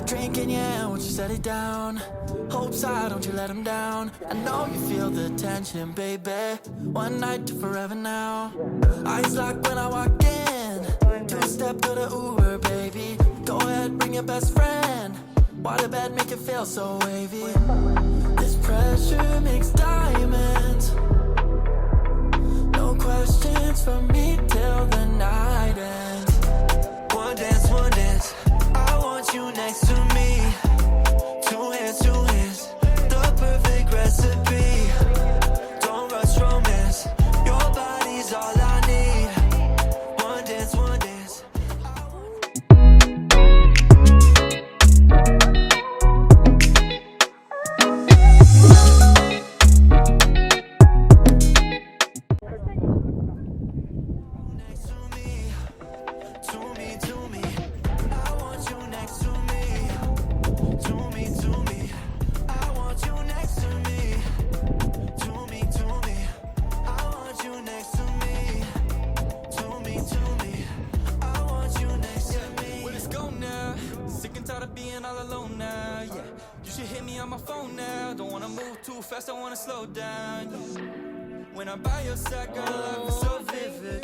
drink in your hand, won't you set it down? Hopes high, don't you let them down. I know you feel the tension, baby. One night to forever now. Eyes locked when I walk in. Two-step to the Uber, baby. Go ahead, bring your best friend. Water bed make it feel so wavy. This pressure makes diamonds. No questions from me till the night ends. One dance, I want you next to me. Two hands, the perfect recipe. Don't rush romance, your body's all I need. One dance, fast, I wanna slow down. When I'm by your side, girl, life is so vivid.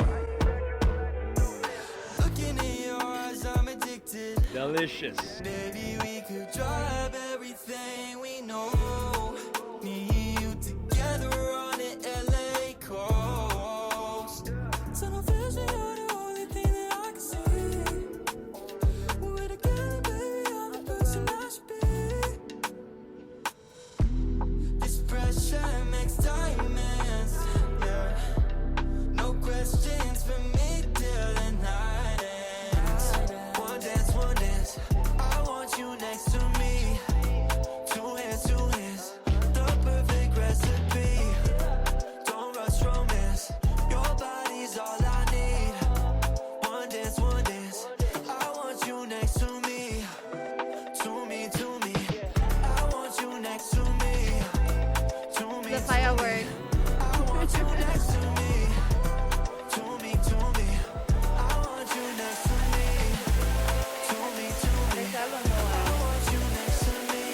Looking in your eyes, I'm addicted. Delicious. Baby, we could drive everything we know. Me and you together on the LA coast. Tunnel vision, you're the only thing that I can see. We're together, baby, I'm the person I should be. Pressure makes diamonds, yeah. No questions for me till the night ends. One dance, I want you next to me. Two hands, the perfect recipe. Don't rush romance, your body's all I need. One dance, I want you next to me. To me, I want you next to me. The firework. I want you next to me. To me. I want you next to me. To me. I want you next to me.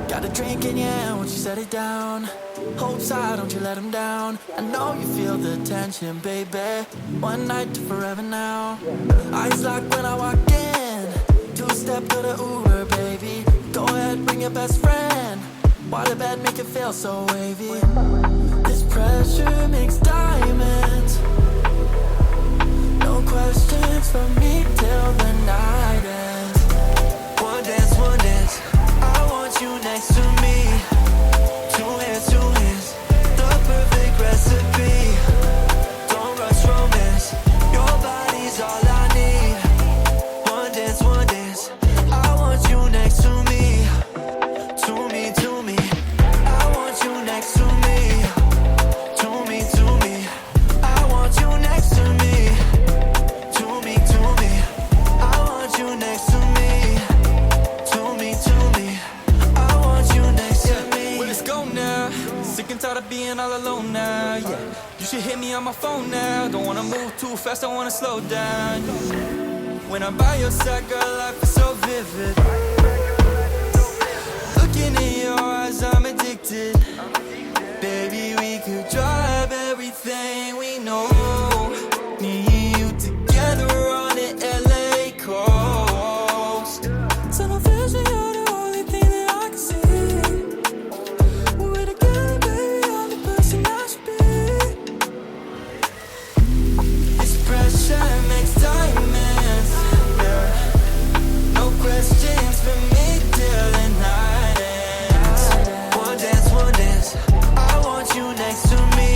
Got a drink in your hand, won't you set it down? Hopes high, don't you let them down. I know you feel the tension, baby. One night to forever now. Eyes locked when I walk in. Two-step to the Uber, baby. Go ahead, bring your best friend. Water bed make it feel so wavy. This pressure makes diamonds. No questions from me till the night ends. One dance, I want you next to me. Two hands, the perfect recipe. Don't rush romance, your body's all I need. One dance, I want you next to me. To me, I want you next to me. To me, I want you next to me. To me, I want you next to me. To me, I want you next to me. Well, let's go now. Sick and tired of being all alone now, yeah. You should hit me on my phone now. Don't wanna move too fast, I wanna slow down. When I'm by your side, girl, life is so vivid. Looking in your eyes, I'm addicted. Baby, we could drive everything we know. Me and you together on the LA coast. Tunnel vision, you're the only thing that I can see. We're together, baby, I'm the person I should be. This pressure makes diamonds, yeah. No questions for me till the night ends. One dance, I want you next to me.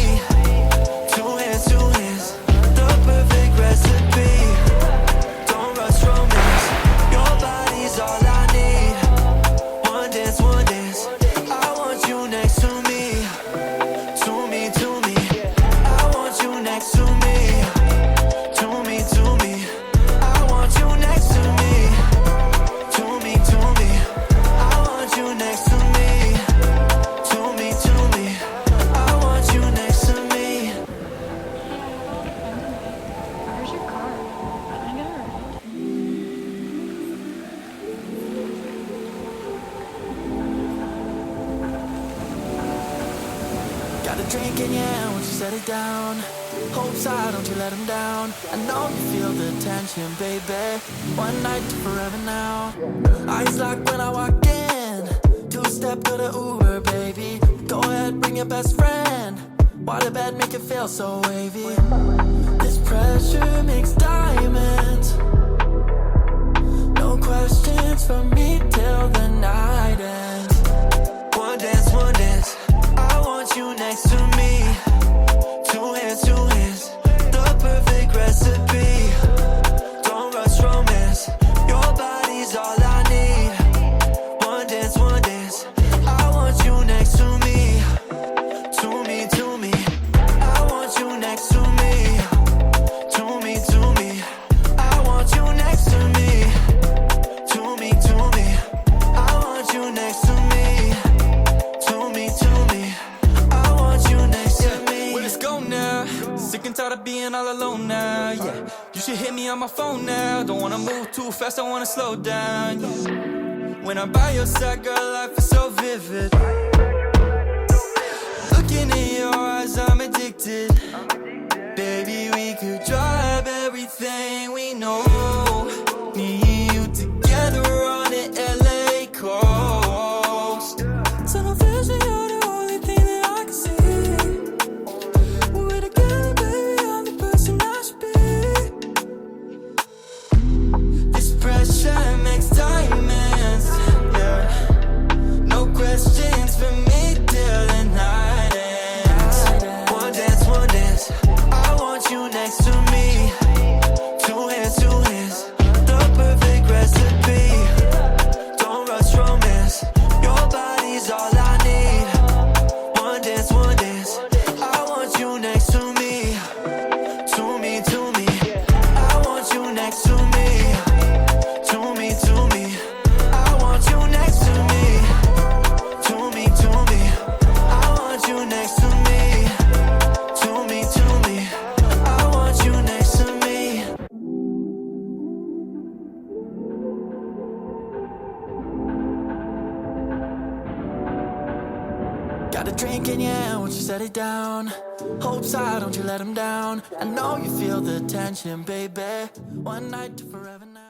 set it down. Hopes high, don't you let them down. I know you feel the tension, baby. One night to forever now. Eyes locked when I walk in. Two-step to the Uber, baby. Go ahead, bring your best friend. Water bed make it feel so wavy. This pressure makes diamonds. No questions from me till the night ends. One dance, I want you next to me. Two hands, the perfect recipe. Don't rush romance, your body's all I need. One dance, I want you next to me. To me, I want you next to me. To me, I want you next to me. To me, I want you next to me. To me, I want you next to me. Well, let's go now. Sick and tired of being all alone now, yeah. You should hit me on my phone now. Don't wanna move too fast, I wanna slow down, yeah. When I'm by your side, girl, life is so vivid. Looking in your eyes, I'm addicted. Baby, we could drive everything we know. Me and you together on the LA coast. Tunnel vision, you're the only thing that I can see. We're together, baby, I'm the person I should be. This pressure makes diamonds, yeah. No questions for me till the night ends. One dance, I want you next to me. Two hands, the perfect recipe. Don't rush romance, your body's all I need. One dance, I want you next to me. To me, I want you next to me. To me, I want you next to me. To me, I want you next to me. To me, I want you next to me. Got a drink in your hand, won't you set it down? Hopes high, don't you let them down. I know you feel the tension, baby. One night to forever now.